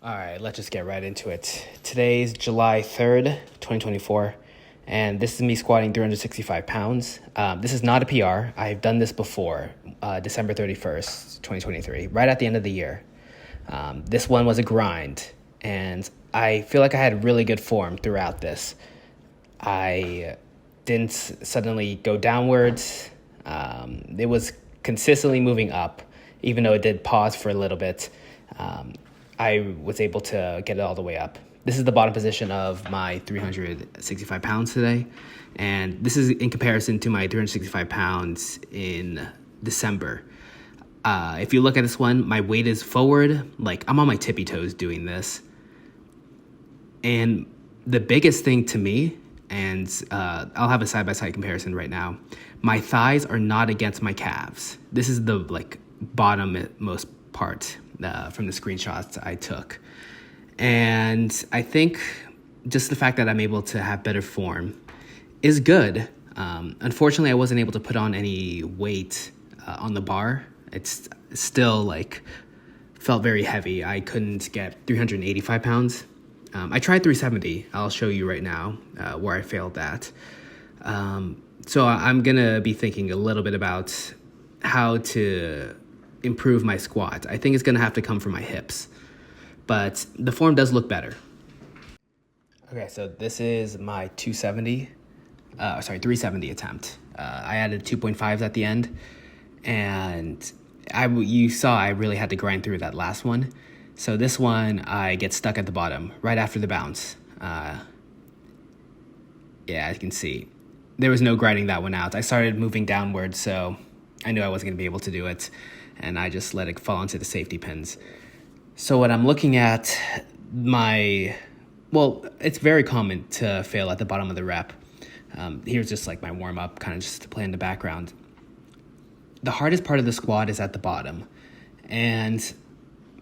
All right, let's just get right into it. Today's July 3rd, 2024, and this is me squatting 365 pounds. This is not a PR. I've done this before, December 31st, 2023, right at the end of the year. This one was a grind, and I feel like I had really good form throughout this. I didn't suddenly go downwards. It was consistently moving up, even though it did pause for a little bit. I was able to get it all the way up. This is the bottom position of my 365 pounds today. And this is in comparison to my 365 pounds in December. If you look at this one, my weight is forward. Like, I'm on my tippy toes doing this. And the biggest thing to me, and I'll have a side-by-side comparison right now, my thighs are not against my calves. This is the bottom-most part from the screenshots I took. And I think just the fact that I'm able to have better form is good. Unfortunately, I wasn't able to put on any weight on the bar. It's still felt very heavy. I couldn't get 385 pounds. I tried 370. I'll show you right now where I failed at. So I'm going to be thinking a little bit about how to improve my squat. I think it's going to have to come from my hips, but the form does look better. Okay, so this is my 370 attempt. I added 2.5s at the end, and you saw I really had to grind through that last one. So this one, I get stuck at the bottom right after the bounce. Yeah, as you can see, there was no grinding that one out. I started moving downwards, so I knew I wasn't going to be able to do it, and I just let it fall into the safety pins. So what I'm looking at, it's very common to fail at the bottom of the rep. Here's just my warm-up, kind of just to play in the background. The hardest part of the squat is at the bottom, and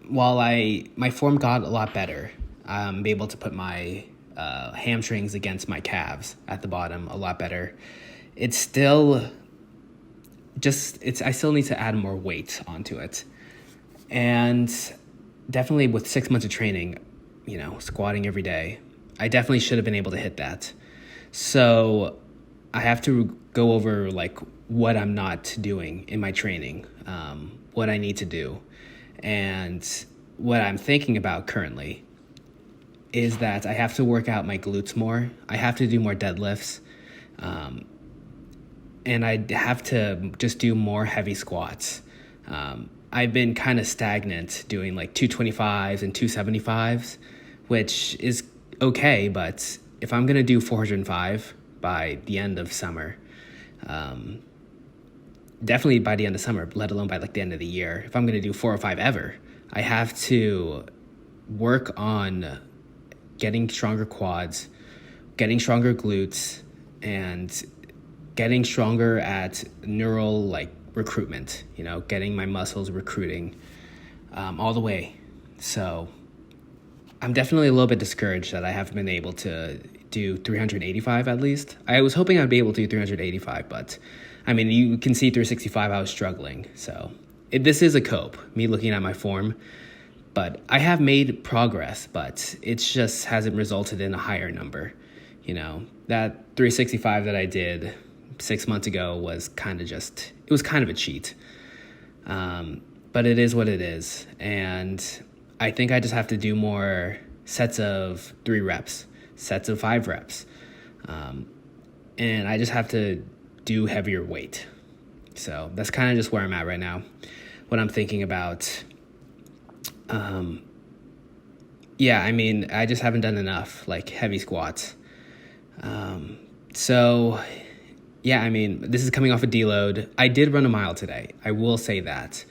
while my form got a lot better, I'm able to put my hamstrings against my calves at the bottom a lot better. It's still I still need to add more weight onto it. And definitely with 6 months of training, squatting every day, I definitely should have been able to hit that. So I have to go over what I'm not doing in my training, what I need to do. And what I'm thinking about currently is that I have to work out my glutes more. I have to do more deadlifts. And I have to just do more heavy squats. I've been kind of stagnant doing 225s and 275s, which is okay, but if I'm going to do 405 by the end of summer, definitely by the end of summer, let alone by the end of the year, if I'm going to do 405 ever, I have to work on getting stronger quads, getting stronger glutes, and getting stronger at neural recruitment, getting my muscles recruiting all the way. So I'm definitely a little bit discouraged that I haven't been able to do 385 at least. I was hoping I'd be able to do 385, but you can see 365 I was struggling. So this is a cope, me looking at my form, but I have made progress, but it just hasn't resulted in a higher number. That 365 that I did 6 months ago was kind of a cheat. But it is what it is. And I think I just have to do more sets of 3 reps, sets of 5 reps. And I just have to do heavier weight. So that's kind of just where I'm at right now. What I'm thinking about. I just haven't done enough heavy squats. This is coming off a deload. I did run a mile today. I will say that.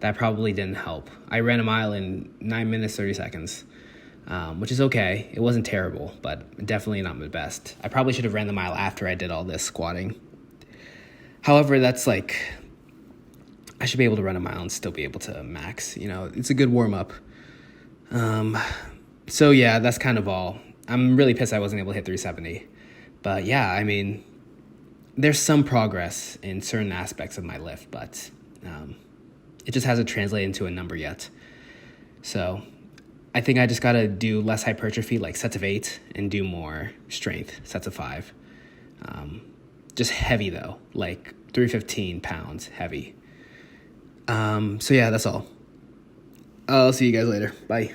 That probably didn't help. I ran a mile in 9 minutes, 30 seconds, which is okay. It wasn't terrible, but definitely not my best. I probably should have ran the mile after I did all this squatting. However, that's I should be able to run a mile and still be able to max. It's a good warm-up. So yeah, that's kind of all. I'm really pissed I wasn't able to hit 370. But yeah, there's some progress in certain aspects of my lift, but it just hasn't translated into a number yet. So I think I just got to do less hypertrophy, like sets of 8, and do more strength, sets of 5. Just heavy, though, like 315 pounds heavy. So yeah, that's all. I'll see you guys later. Bye.